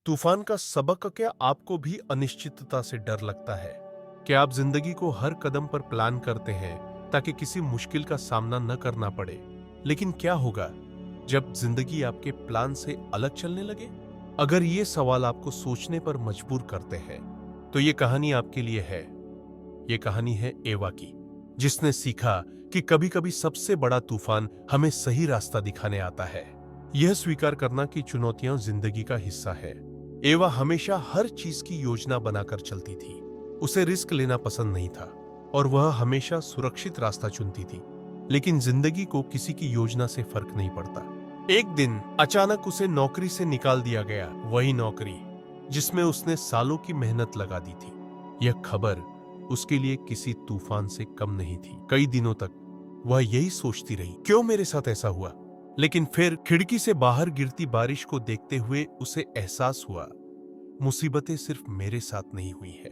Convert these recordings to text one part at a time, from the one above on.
तूफान का सबक क्या आपको भी अनिश्चितता से डर लगता है? क्या आप जिंदगी को हर कदम पर प्लान करते हैं ताकि किसी मुश्किल का सामना न करना पड़े? लेकिन क्या होगा जब जिंदगी आपके प्लान से अलग चलने लगे? अगर ये सवाल आपको सोचने पर मजबूर करते हैं, तो ये कहानी आपके लिए है। ये कहानी है एवा की, जिसने सीखा कि कभी-कभी सबसे बड़ा तूफान हमें सही रास्ता दिखाने आता है। यह स्वीकार करना कि चुनौतियां जिंदगी का हिस्सा है। एवा हमेशा हर चीज की योजना बनाकर चलती थी। उसे रिस्क लेना पसंद नहीं था और वह हमेशा सुरक्षित रास्ता चुनती थी। लेकिन जिंदगी को किसी की योजना से फर्क नहीं पड़ता। एक दिन अचानक उसे नौकरी से निकाल दिया गया, वही नौकरी जिसमें उसने सालों की मेहनत लगा दी थी। यह खबर उसके लिए किसी तूफान से कम नहीं थी। कई दिनों तक वह यही सोचती रही, क्यों मेरे साथ ऐसा हुआ? लेकिन फिर खिड़की से बाहर गिरती बारिश को देखते हुए उसे एहसास हुआ, मुसीबतें सिर्फ मेरे साथ नहीं हुई है।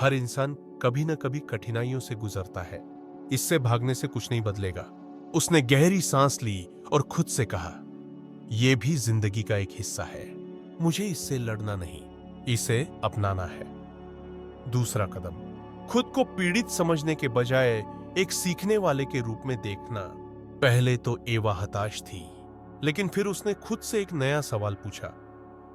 हर इंसान कभी न कभी कठिनाइयों से गुजरता है। इससे भागने से कुछ नहीं बदलेगा। उसने गहरी सांस ली और खुद से कहा, यह भी जिंदगी का एक हिस्सा है। मुझे इससे लड़ना नहीं, इसे अपनाना है। दूसरा कदम, खुद को पीड़ित समझने के बजाय एक सीखने वाले के रूप में देखना। पहले तो एवा हताश थी, लेकिन फिर उसने खुद से एक नया सवाल पूछा,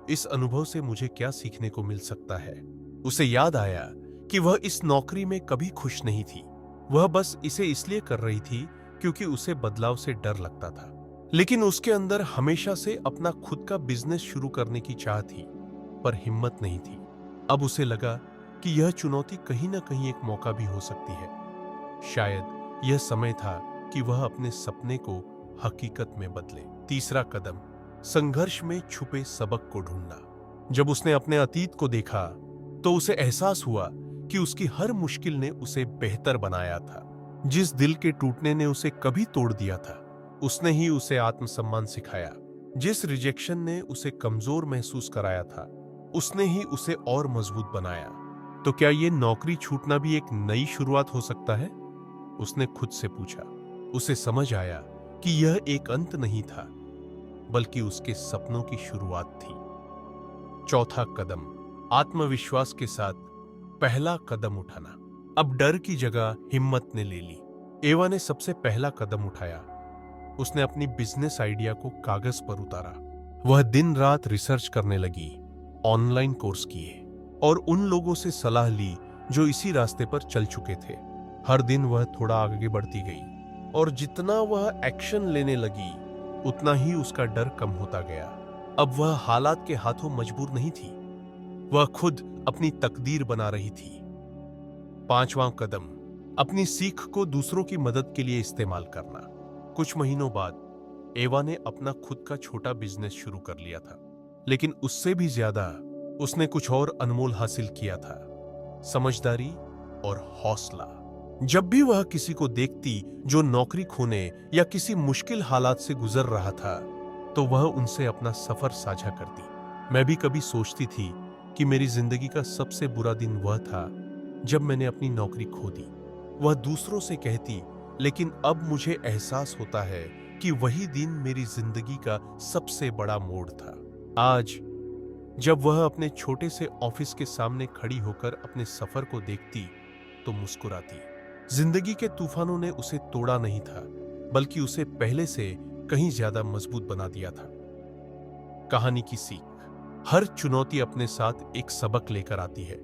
इस अनुभव से मुझे क्या सीखने को मिल सकता है? उसे याद आया कि वह इस नौकरी में कभी खुश नहीं थी। वह बस इसे इसलिए कर रही थी क्योंकि उसे बदलाव से डर लगता था। लेकिन उसके अंदर हमेशा से अपना खुद का बिजनेस शुरू करने की चाह थी, पर हिम्मत नहीं थी। अब उसे लगा कि यह चुनौती कहीं ना कहीं एक मौका भी हो सकती है। शायद यह समय था कि वह अपने सपने को हकीकत में बदले। तीसरा कदम, संघर्ष में छुपे सबक को ढूंढना। जब उसने अपने अतीत को देखा तो उसे एहसास हुआ कि उसकी हर मुश्किल ने उसे बेहतर बनाया था। जिस दिल के टूटने ने उसे कभी तोड़ दिया था, उसने ही उसे आत्मसम्मान सिखाया। जिस रिजेक्शन ने उसे कमजोर महसूस कराया था, उसने ही उसे और मजबूत बनाया। तो क्या यह नौकरी छूटना भी एक नई शुरुआत हो सकता है? उसने खुद से पूछा। उसे समझ आया कि यह एक अंत नहीं था, बल्कि उसके सपनों की शुरुआत थी। चौथा कदम, आत्मविश्वास के साथ पहला कदम उठाना। अब डर की जगह हिम्मत ने ले ली। एवा ने सबसे पहला कदम उठाया। उसने अपनी बिजनेस आइडिया को कागज पर उतारा। वह दिन रात रिसर्च करने लगी, ऑनलाइन कोर्स किए और उन लोगों से सलाह ली जो इसी रास्ते पर चल चुके थे। हर दिन वह थोड़ा आगे बढ़ती गई और जितना वह एक्शन लेने लगी, उतना ही उसका डर कम होता गया। अब वह हालात के हाथों मजबूर नहीं थी, वह खुद अपनी तकदीर बना रही थी। पांचवां कदम, अपनी सीख को दूसरों की मदद के लिए इस्तेमाल करना। कुछ महीनों बाद एवा ने अपना खुद का छोटा बिजनेस शुरू कर लिया था, लेकिन उससे भी ज्यादा उसने कुछ और अनमोल हासिल किया था, समझदारी और हौसला। जब भी वह किसी को देखती जो नौकरी खोने या किसी मुश्किल हालात से गुजर रहा था, तो वह उनसे अपना सफर साझा करती। मैं भी कभी सोचती थी कि मेरी जिंदगी का सबसे बुरा दिन वह था जब मैंने अपनी नौकरी खो दी। वह दूसरों से कहती, लेकिन अब मुझे एहसास होता है कि वही दिन मेरी जिंदगी का सबसे बड़ा मोड़ था। आज जब वह अपने छोटे से ऑफिस के सामने खड़ी होकर अपने सफर को देखती तो मुस्कुराती। जिंदगी के तूफानों ने उसे तोड़ा नहीं था, बल्कि उसे पहले से कहीं ज्यादा मजबूत बना दिया था। कहानी की सीख, हर चुनौती अपने साथ एक सबक लेकर आती है।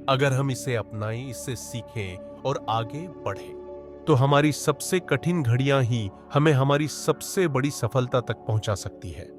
अगर हम इसे अपनाएं, इससे सीखें और आगे बढ़ें, तो हमारी सबसे कठिन घड़ियां ही हमें हमारी सबसे बड़ी सफलता तक पहुंचा सकती है।